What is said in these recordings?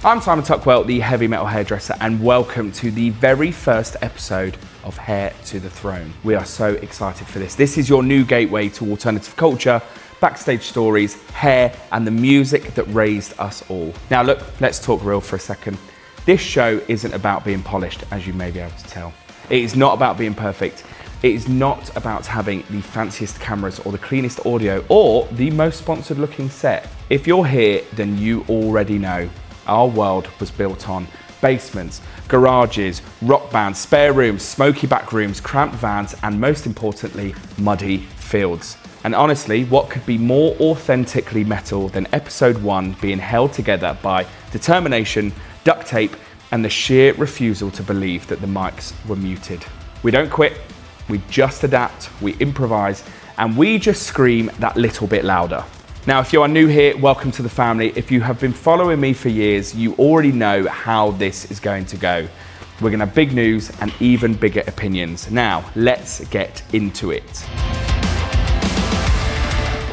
I'm Simon Tuckwell, the Heavy Metal Hairdresser, and welcome to the very first episode of Hair to the Throne. We are so excited for this. This is your new gateway to alternative culture, backstage stories, hair, and the music that raised us all. Now look, let's talk real for a second. This show isn't about being polished, as you may be able to tell. It is not about being perfect. It is not about having the fanciest cameras or the cleanest audio or the most sponsored looking set. If you're here, then you already know. Our world was built on basements, garages, rock bands, spare rooms, smoky back rooms, cramped vans, and most importantly, muddy fields. And honestly, what could be more authentically metal than episode 1 being held together by determination, duct tape, and the sheer refusal to believe that the mics were muted. We don't quit, we just adapt, we improvise, and we just scream that little bit louder. Now, if you are new here, welcome to the family. If you have been following me for years, you already know how this is going to go. We're gonna have big news and even bigger opinions. Now, let's get into it.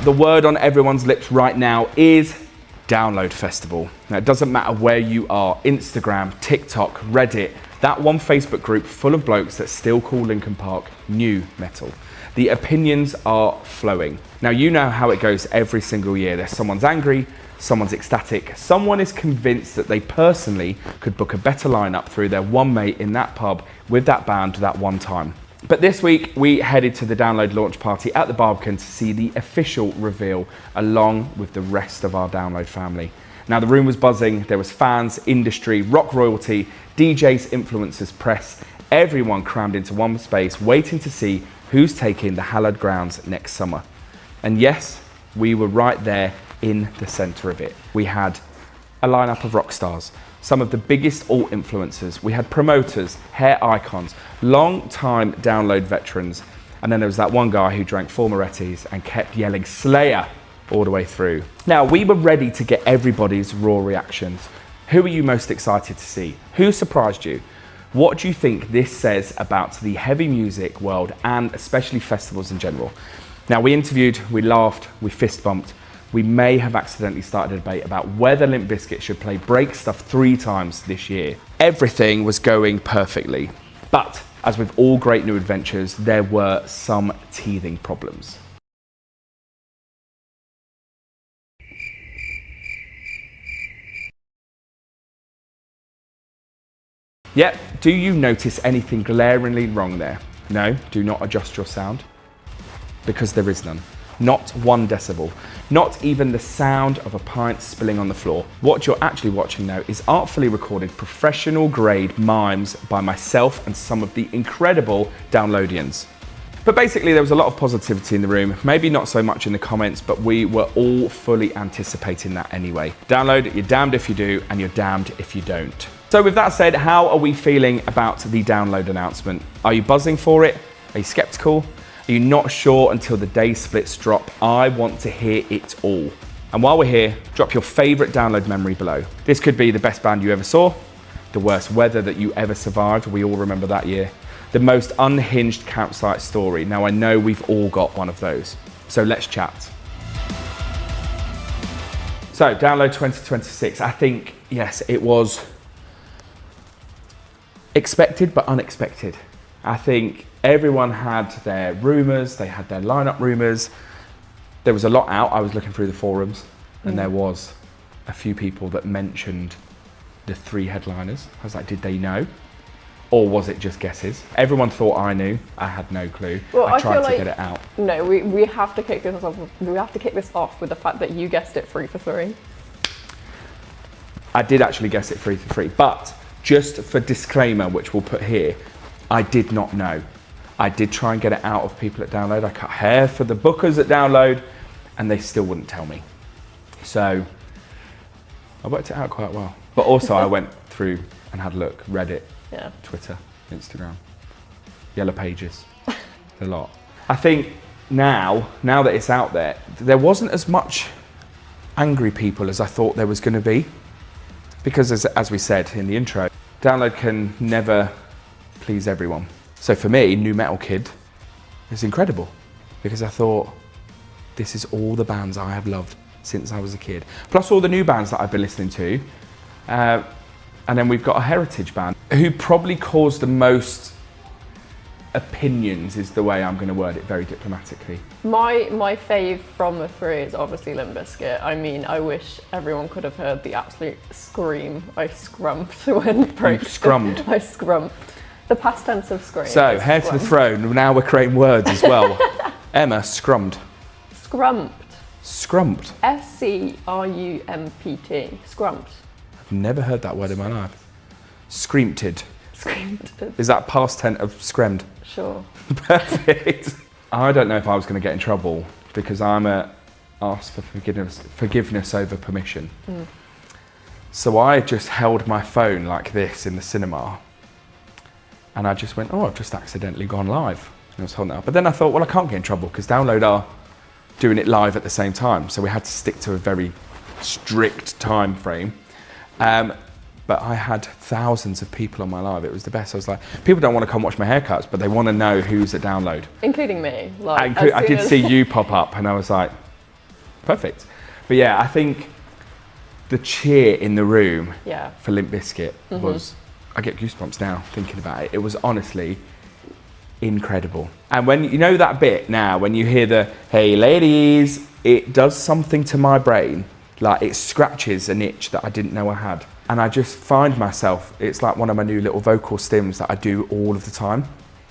The word on everyone's lips right now is Download Festival. Now, it doesn't matter where you are, Instagram, TikTok, Reddit, that one Facebook group full of blokes that still call Linkin Park new metal. The opinions are flowing. Now, you know how it goes every single year. There's someone's angry, someone's ecstatic, someone is convinced that they personally could book a better lineup through their one mate in that pub with that band that one time. But this week, we headed to the Download launch party at the Barbican to see the official reveal along with the rest of our Download family. Now, the room was buzzing. There was fans, industry, rock royalty, DJs, influencers, press, everyone crammed into one space waiting to see who's taking the hallowed grounds next summer. And yes, we were right there in the center of it. We had a lineup of rock stars, some of the biggest alt influencers. We had promoters, hair icons, long-time Download veterans. And then there was that one guy who drank 4 Moretti's and kept yelling Slayer all the way through. Now, we were ready to get everybody's raw reactions. Who are you most excited to see? Who surprised you? What do you think this says about the heavy music world and especially festivals in general? Now, we interviewed, we laughed, we fist bumped. We may have accidentally started a debate about whether Limp Bizkit should play Break Stuff 3 times this year. Everything was going perfectly. But as with all great new adventures, there were some teething problems. Yep, do you notice anything glaringly wrong there? No, do not adjust your sound, because there is none. Not 1 decibel, not even the sound of a pint spilling on the floor. What you're actually watching now is artfully recorded professional grade mimes by myself and some of the incredible Downloadians. But basically there was a lot of positivity in the room, maybe not so much in the comments, but we were all fully anticipating that anyway. Download, you're damned if you do, and you're damned if you don't. So with that said, how are we feeling about the Download announcement? Are you buzzing for it? Are you skeptical? Are you not sure until the day splits drop? I want to hear it all. And while we're here, drop your favorite Download memory below. This could be the best band you ever saw, the worst weather that you ever survived, we all remember that year, the most unhinged campsite story. Now I know we've all got one of those, so let's chat. So Download 2026, I think, yes, it was expected but unexpected. I think everyone had their rumours, they had their lineup rumours. There was a lot out. I was looking through the forums and there was a few people that mentioned the 3 headliners. I was like, did they know? Or was it just guesses? Everyone thought I knew. I had no clue. Well, I tried to get it out. No, we have to kick this off. We have to kick this off with the fact that you guessed it 3 for 3. I did actually guess it 3 for 3, but just for disclaimer, which we'll put here, I did not know. I did try and get it out of people at Download. I cut hair for the bookers at Download and they still wouldn't tell me. So I worked it out quite well. But also I went through and had a look, Reddit, yeah, Twitter, Instagram, Yellow Pages, a lot. I think now that it's out there wasn't as much angry people as I thought there was gonna be. Because as we said in the intro, Download can never please everyone. So for me, new metal kid, it's incredible because I thought this is all the bands I have loved since I was a kid. Plus all the new bands that I've been listening to And then we've got a heritage band who probably caused the most opinions, is the way I'm going to word it very diplomatically. My fave from the three is obviously Limp Bizkit. I mean, I wish everyone could have heard the absolute scream I scrumped when it broke. You scrummed? I scrumped. The past tense of scream. So, hair to the throne, now we're creating words as well. Emma, scrummed. Scrumped. Scrumped. S-C-R-U-M-P-T. Scrumped. I've never heard that word in my life. Screamed. Screamed. Is that past tense of scremmed? Sure. Perfect. I don't know if I was going to get in trouble because I'm asked for forgiveness over permission. So I just held my phone like this in the cinema and I just went, oh, I've just accidentally gone live. And I was holding it up. But then I thought, well, I can't get in trouble because Download are doing it live at the same time. So we had to stick to a very strict time frame. But I had thousands of people on my live. It was the best. I was like, people don't want to come watch my haircuts, but they want to know who's at Download. Including me. Like, I did see you pop up and I was like, perfect. But yeah, I think the cheer in the room for Limp Bizkit was, I get goosebumps now thinking about it. It was honestly incredible. And when you know that bit now, when you hear the, hey ladies, it does something to my brain. Like it scratches an itch that I didn't know I had. And I just find myself, it's like one of my new little vocal stims that I do all of the time.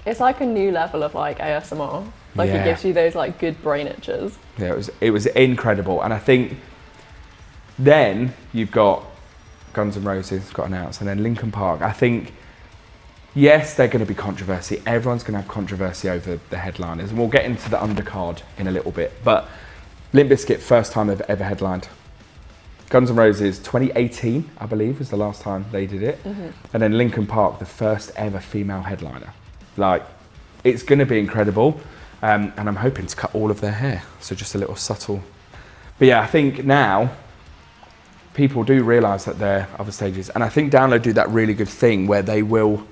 It's like a new level of like ASMR. Like it gives you those like good brain itches. Yeah, it was incredible. And I think then you've got Guns N' Roses got announced and then Linkin Park. I think, yes, they're going to be controversy. Everyone's going to have controversy over the headliners. And we'll get into the undercard in a little bit. But Limp Bizkit, first time they've ever headlined. Guns N' Roses, 2018, I believe, was the last time they did it. And then Linkin Park, the first ever female headliner. Like, it's going to be incredible. And I'm hoping to cut all of their hair. So just a little subtle. But yeah, I think now people do realise that there are other stages. And I think Download do that really good thing where they will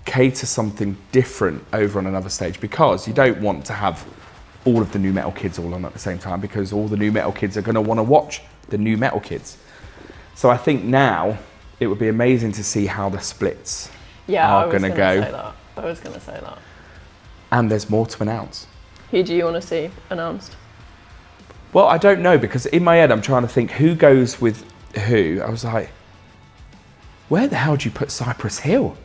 cater something different over on another stage because you don't want to have all of the new metal kids all on at the same time because all the new metal kids are going to want to watch the new metal kids. So I think now it would be amazing to see how the splits are going to go. I was going to say that. And there's more to announce. Who do you want to see announced? Well, I don't know because in my head I'm trying to think who goes with who. I was like, where the hell do you put Cypress Hill?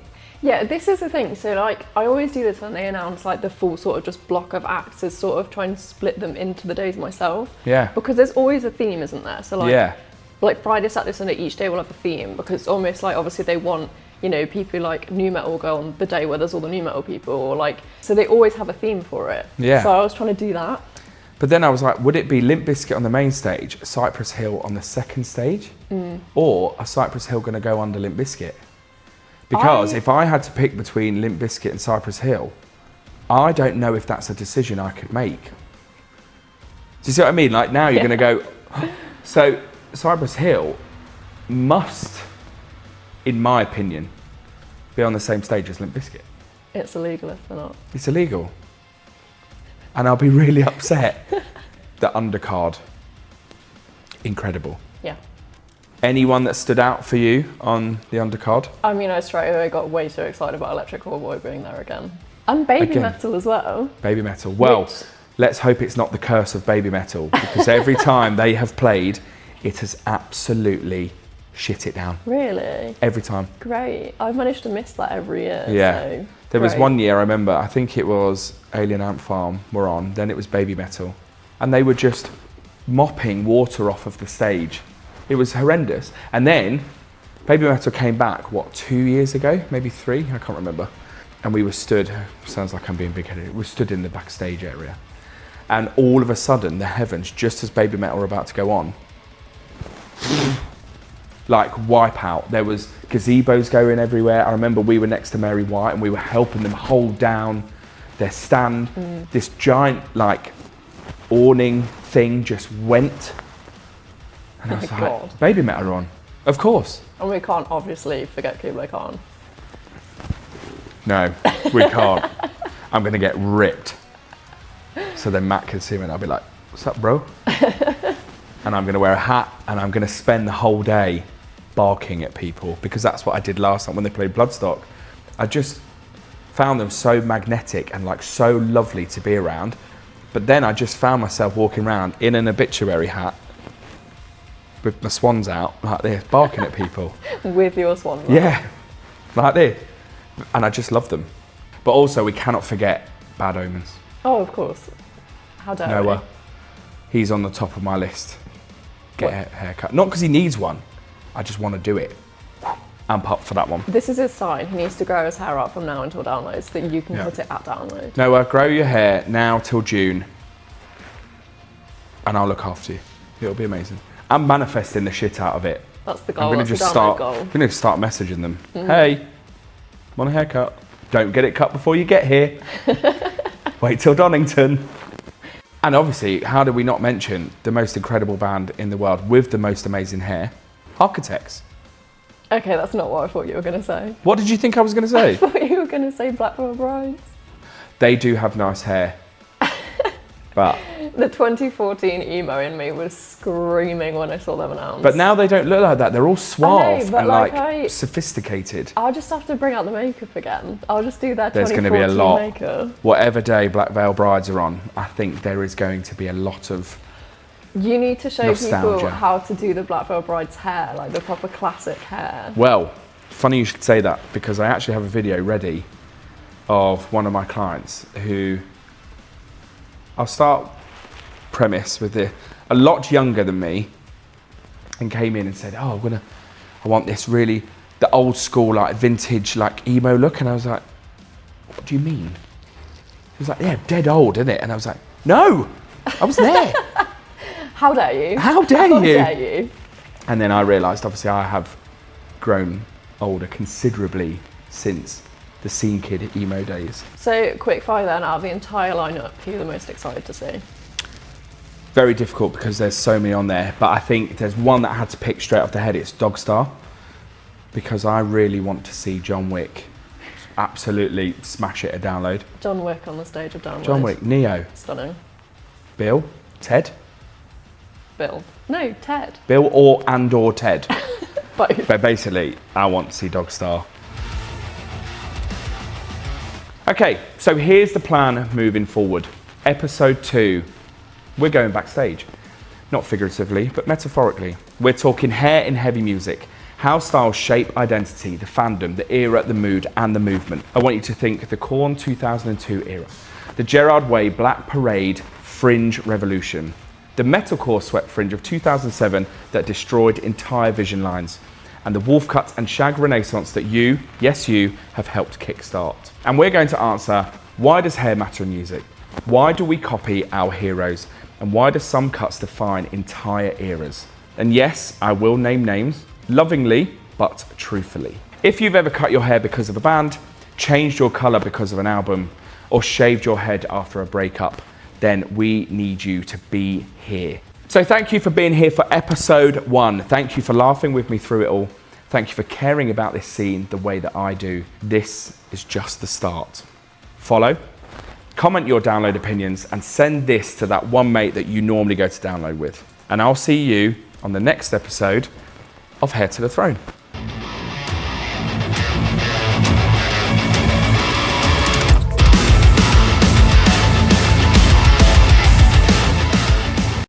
Yeah, this is the thing. So like, I always do this when they announce like the full sort of just block of acts, is sort of try and split them into the days myself. Yeah. Because there's always a theme, isn't there? So like, like Friday, Saturday, Sunday, each day will have a theme because it's almost like obviously they want, you know, people like new metal will go on the day where there's all the new metal people, or like, so they always have a theme for it. Yeah. So I was trying to do that. But then I was like, would it be Limp Bizkit on the main stage, Cypress Hill on the second stage, or are Cypress Hill going to go under Limp Bizkit? Because if I had to pick between Limp Bizkit and Cypress Hill, I don't know if that's a decision I could make. Do you see what I mean? Like now you're going to go, so Cypress Hill must, in my opinion, be on the same stage as Limp Bizkit. It's illegal if they're not. It's illegal. And I'll be really upset. The undercard, incredible. Yeah. Anyone that stood out for you on the undercard? I mean, I straight away got way too excited about Electric Callboy being there again. And Baby Metal as well. Baby Metal. Well, let's hope it's not the curse of Baby Metal because every time they have played, it has absolutely shit it down. Really? Every time. Great. I've managed to miss that every year. Yeah. So there was one year, I remember, I think it was Alien Ant Farm were on, then it was Baby Metal. And they were just mopping water off of the stage. It was horrendous. And then Baby Metal came back, what, 2 years ago? Maybe 3? I can't remember. And we were stood, sounds like I'm being big-headed, we stood in the backstage area. And all of a sudden, the heavens, just as Baby Metal were about to go on, like wipe out. There was gazebos going everywhere. I remember we were next to Mary White and we were helping them hold down their stand. This giant, like, awning thing just went. And I was like, Baby Metal are on. Of course. And we can't obviously forget Kublai Khan. No, we can't. I'm going to get ripped. So then Matt can see me and I'll be like, what's up, bro? And I'm going to wear a hat and I'm going to spend the whole day barking at people, because that's what I did last time when they played Bloodstock. I just found them so magnetic and like so lovely to be around. But then I just found myself walking around in an obituary hat with my swans out like this, barking at people. With your swan? Right? Yeah, like this. And I just love them. But also we cannot forget Bad Omens. Oh, of course. How dare Noah. He's on the top of my list. Get a haircut. Not because he needs one. I just want to do it. Amp up for that one. This is his sign. He needs to grow his hair up from now until download so that you can put it at download. Noah, grow your hair now till June. And I'll look after you. It'll be amazing. I'm manifesting the shit out of it. That's the goal. I'm going to just start messaging them. Hey, want a haircut? Don't get it cut before you get here. Wait till Donington. And obviously, how do we not mention the most incredible band in the world with the most amazing hair? Architects. Okay, that's not what I thought you were going to say. What did you think I was going to say? I thought you were going to say Black Veil Brides. They do have nice hair. But the 2014 emo in me was screaming when I saw them announced. But now they don't look like that. They're all suave know, and like sophisticated. I'll just have to bring out the makeup again. I'll just do that. There's 2014 going to be a lot. makeup. Whatever day Black Veil Brides are on, I think there is going to be a lot of You need to show nostalgia. people how to do the Black Veil Bride's hair, like the proper classic hair. Well, funny you should say that, because I actually have a video ready of one of my clients who, I'll start premise with a lot younger than me, and came in and said, oh, I want this really, the old school, like vintage, like emo look. And I was like, what do you mean? He was like, yeah, dead old, isn't it? And I was like, no, I was there. How dare you? How dare you? How dare you? And then I realised, obviously, I have grown older considerably since the Scene Kid emo days. So, quick fire then, out of the entire lineup, who are you the most excited to see? Very difficult because there's so many on there, but I think there's one that I had to pick straight off the head. It's Dogstar, because I really want to see John Wick absolutely smash it at download. John Wick on the stage of download. John Wick, Neo. Stunning. Bill, Ted. Bill. No, Ted. Bill or Ted. Both. But basically, I want to see Dogstar. Okay, so here's the plan moving forward. Episode 2, we're going backstage. Not figuratively, but metaphorically. We're talking hair in heavy music, how styles shape identity, the fandom, the era, the mood, and the movement. I want you to think the Korn 2002 era, the Gerard Way Black Parade fringe revolution, the metalcore swept fringe of 2007 that destroyed entire vision lines, and the wolf cut and shag renaissance that you, yes you, have helped kickstart. And we're going to answer, why does hair matter in music? Why do we copy our heroes? And why do some cuts define entire eras? And yes, I will name names, lovingly, but truthfully. If you've ever cut your hair because of a band, changed your color because of an album, or shaved your head after a breakup, then we need you to be here. So thank you for being here for episode 1. Thank you for laughing with me through it all. Thank you for caring about this scene the way that I do. This is just the start. Follow, comment your download opinions, and send this to that one mate that you normally go to download with. And I'll see you on the next episode of Hair to the Throne.